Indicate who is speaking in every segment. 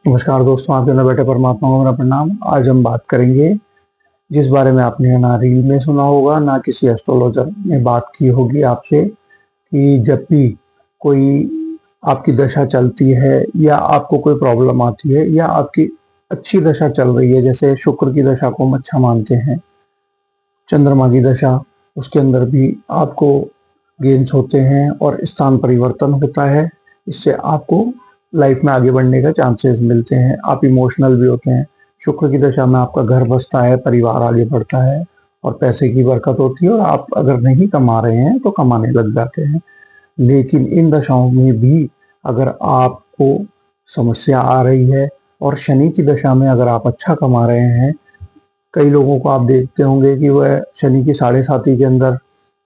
Speaker 1: नमस्कार दोस्तों, आपके अंदर बैठे परमात्मा को मेरा प्रणाम। आज हम बात करेंगे जिस बारे में आपने ना रील में सुना होगा ना किसी एस्ट्रोलॉजर ने बात की होगी आपसे, कि जब भी कोई आपकी दशा चलती है या आपको कोई प्रॉब्लम आती है या आपकी अच्छी दशा चल रही है, जैसे शुक्र की दशा को हम अच्छा मानते हैं, चंद्रमा की दशा, उसके अंदर भी आपको गेन्स होते हैं और स्थान परिवर्तन होता है। इससे आपको लाइफ में आगे बढ़ने का चांसेस मिलते हैं, आप इमोशनल भी होते हैं। शुक्र की दशा में आपका घर बसता है, परिवार आगे बढ़ता है और पैसे की बरकत होती है, और आप अगर नहीं कमा रहे हैं तो कमाने लग जाते हैं। लेकिन इन दशाओं में भी अगर आपको समस्या आ रही है और शनि की दशा में अगर आप अच्छा कमा रहे हैं, कई लोगों को आप देखते होंगे कि वह शनि की साढ़े साती के अंदर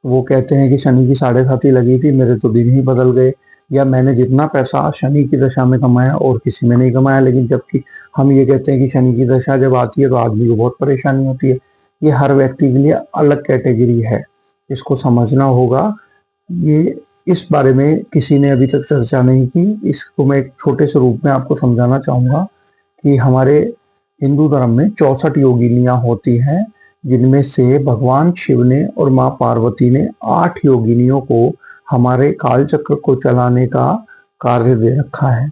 Speaker 1: वो कहते हैं कि शनि की साढ़े साती लगी थी, मेरे तो दिन ही बदल गए, या मैंने जितना पैसा शनि की दशा में कमाया और किसी में नहीं कमाया। लेकिन जबकि हम ये कहते हैं कि शनि की दशा जब आती है तो आदमी को बहुत परेशानी होती है। ये हर व्यक्ति के लिए अलग कैटेगरी है, इसको समझना होगा। ये इस बारे में किसी ने अभी तक चर्चा नहीं की। इसको मैं एक छोटे से रूप में आपको समझाना चाहूँगा कि हमारे हिंदू धर्म में 64 योगिनियाँ होती हैं, जिनमें से भगवान शिव ने और माँ पार्वती ने 8 योगिनियों को हमारे काल चक्र को चलाने का कार्य दे रखा है।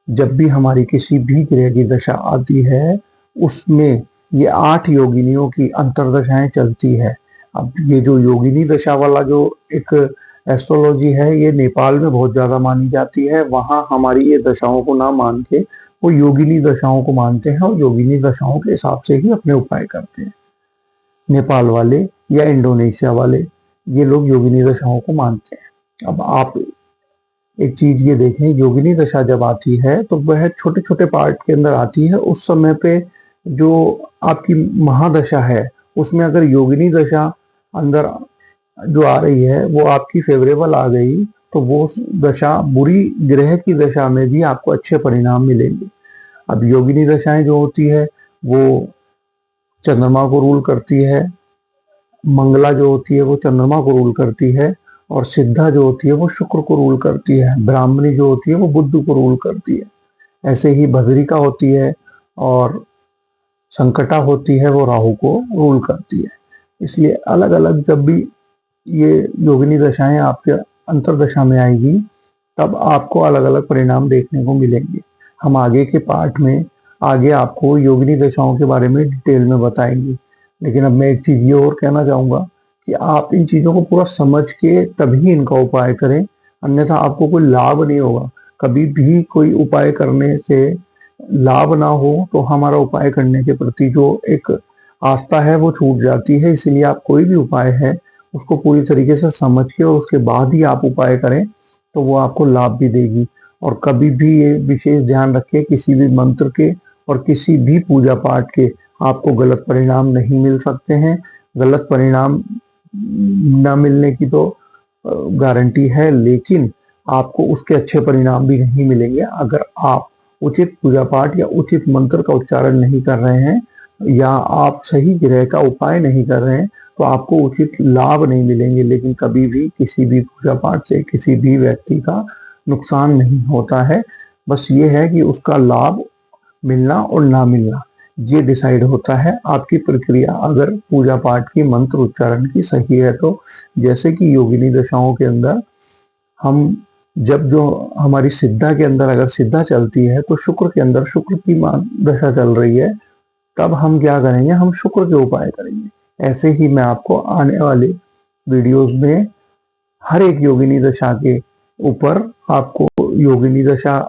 Speaker 1: जब भी हमारी किसी भी ग्रह की दशा आती है, उसमें ये 8 योगिनियों की अंतरदशाएं चलती है। अब ये जो योगिनी दशा वाला जो एक एस्ट्रोलॉजी है, ये नेपाल में बहुत ज्यादा मानी जाती है। वहां हमारी ये दशाओं को ना मान के वो योगिनी दशाओं को मानते हैं और योगिनी दशाओं के हिसाब से ही अपने उपाय करते हैं। नेपाल वाले या इंडोनेशिया वाले, ये लोग योगिनी दशाओं को मानते हैं। अब आप एक चीज ये देखें, योगिनी दशा जब आती है तो वह छोटे छोटे पार्ट के अंदर आती है। उस समय पे जो आपकी महादशा है, उसमें अगर योगिनी दशा अंदर जो आ रही है वो आपकी फेवरेबल आ गई, तो वो दशा बुरी ग्रह की दशा में भी आपको अच्छे परिणाम मिलेंगे। अब योगिनी दशाएं जो होती है वो चंद्रमा को रूल करती है, मंगला जो होती है वो चंद्रमा को रूल करती है, और सिद्धा जो होती है वो शुक्र को रूल करती है, ब्राह्मणी जो होती है वो बुध को रूल करती है। ऐसे ही भद्रिका होती है और संकटा होती है, वो राहु को रूल करती है। इसलिए अलग अलग जब भी ये योगिनी दशाएं आपके अंतरदशा में आएगी, तब आपको अलग अलग परिणाम देखने को मिलेंगे। हम आगे के पार्ट में आगे आपको योगिनी दशाओं के बारे में डिटेल में बताएंगे। लेकिन अब मैं एक चीज ये और कहना चाहूंगा कि आप इन चीजों को पूरा समझ के तभी इनका उपाय करें, अन्यथा आपको कोई लाभ नहीं होगा। कभी भी कोई उपाय करने से लाभ ना हो तो हमारा उपाय करने के प्रति जो एक आस्था है वो छूट जाती है। इसलिए आप कोई भी उपाय है उसको पूरी तरीके से समझ के और उसके बाद ही आप उपाय करें, तो वो आपको लाभ भी देगी। और कभी भी ये विशेष ध्यान रखें, किसी भी मंत्र के और किसी भी पूजा पाठ के आपको गलत परिणाम नहीं मिल सकते हैं। गलत परिणाम न मिलने की तो गारंटी है, लेकिन आपको उसके अच्छे परिणाम भी नहीं मिलेंगे अगर आप उचित पूजा पाठ या उचित मंत्र का उच्चारण नहीं कर रहे हैं, या आप सही ग्रह का उपाय नहीं कर रहे हैं, तो आपको उचित लाभ नहीं मिलेंगे। लेकिन कभी भी किसी भी पूजा पाठ से किसी भी व्यक्ति का नुकसान नहीं होता है। बस ये है कि उसका लाभ मिलना और ना मिलना ये डिसाइड होता है आपकी प्रक्रिया अगर पूजा पाठ की मंत्र उच्चारण की सही है तो। जैसे कि योगिनी दशाओं के अंदर हम जब जो हमारी सिद्धा के अंदर अगर सिद्धा चलती है तो शुक्र के अंदर शुक्र की दशा चल रही है, तब हम क्या करेंगे, हम शुक्र के उपाय करेंगे। ऐसे ही मैं आपको आने वाले वीडियोस में हर एक योगिनी दशा के ऊपर आपको योगिनी दशा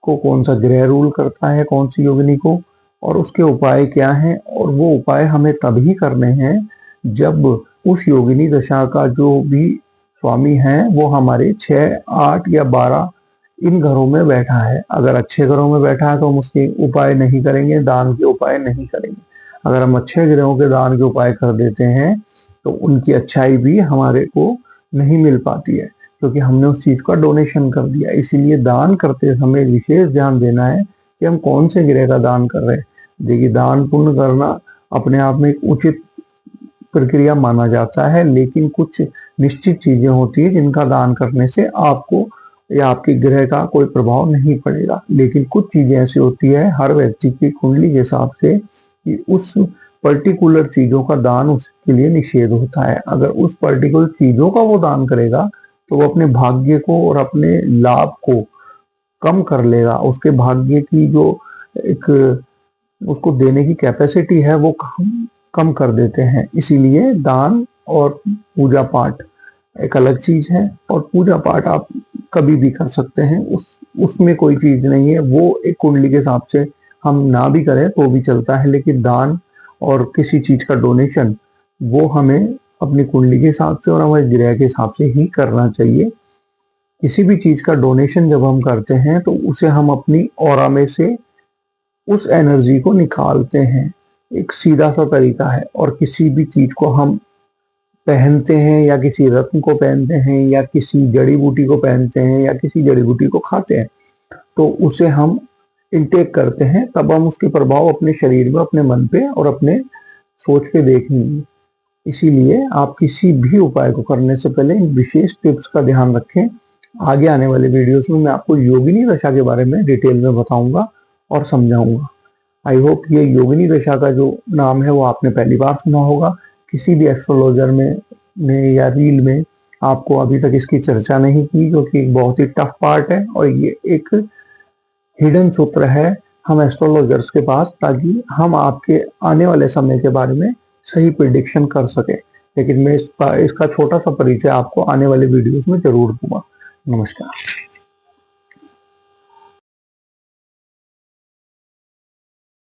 Speaker 1: को कौन सा ग्रह रूल करता है, कौन सी योगिनी को, और उसके उपाय क्या हैं, और वो उपाय हमें तभी करने हैं जब उस योगिनी दशा का जो भी स्वामी है वो हमारे 6, 8 या 12 इन घरों में बैठा है। अगर अच्छे घरों में बैठा है तो हम उसके उपाय नहीं करेंगे, दान के उपाय नहीं करेंगे। अगर हम अच्छे ग्रहों के दान के उपाय कर देते हैं तो उनकी अच्छाई भी हमारे को नहीं मिल पाती है, क्योंकि हमने उस चीज का डोनेशन कर दिया। इसीलिए दान करते समय विशेष ध्यान देना है कि हम कौन से ग्रह का दान कर रहे हैं। देखिए, दान पुण्य करना अपने आप में एक उचित प्रक्रिया माना जाता है, लेकिन कुछ निश्चित चीजें होती है जिनका दान करने से आपको या आपके ग्रह का कोई प्रभाव नहीं पड़ेगा। लेकिन कुछ चीजें ऐसी होती है हर व्यक्ति की कुंडली के हिसाब से कि उस पर्टिकुलर चीजों का दान उसके लिए निषेध होता है। अगर उस पर्टिकुलर चीजों का वो दान करेगा तो वो अपने भाग्य को और अपने लाभ को कम कर लेगा। उसके भाग्य की जो एक उसको देने की कैपेसिटी है वो कम कर देते हैं। इसीलिए दान और पूजा पाठ एक अलग चीज है, और पूजा पाठ आप कभी भी कर सकते हैं, उसमें कोई चीज नहीं है। वो एक कुंडली के हिसाब से हम ना भी करें तो भी चलता है, लेकिन दान और किसी चीज का डोनेशन वो हमें अपनी कुंडली के हिसाब से और हमारे ग्रह के हिसाब से ही करना चाहिए। किसी भी चीज का डोनेशन जब हम करते हैं तो उसे हम अपनी ऑरा में से उस एनर्जी को निकालते हैं। एक सीधा सा तरीका है। और किसी भी चीज को हम पहनते हैं या किसी रत्न को पहनते हैं या किसी जड़ी बूटी को पहनते हैं या किसी जड़ी बूटी को खाते हैं तो उसे हम इनटेक करते हैं, तब हम उसके प्रभाव अपने शरीर में, अपने मन पे और अपने सोच पे देखेंगे। इसीलिए आप किसी भी उपाय को करने से पहले इन विशेष टिप्स का ध्यान रखें। आगे आने वाले वीडियोस में मैं आपको योगिनी दशा के बारे में डिटेल में बताऊंगा और समझाऊंगा। आई होप ये योगिनी दशा का जो नाम है वो आपने पहली बार सुना होगा। किसी भी एस्ट्रोलॉजर में या रील में आपको अभी तक इसकी चर्चा नहीं की, जो कि एक बहुत ही टफ पार्ट है और ये एक हिडन सूत्र है हम एस्ट्रोलॉजर्स के पास, ताकि हम आपके आने वाले समय के बारे में सही प्रिडिक्शन कर सके। लेकिन मैं इसका छोटा सा परिचय आपको आने वाले वीडियोस में जरूर दूंगा। नमस्कार।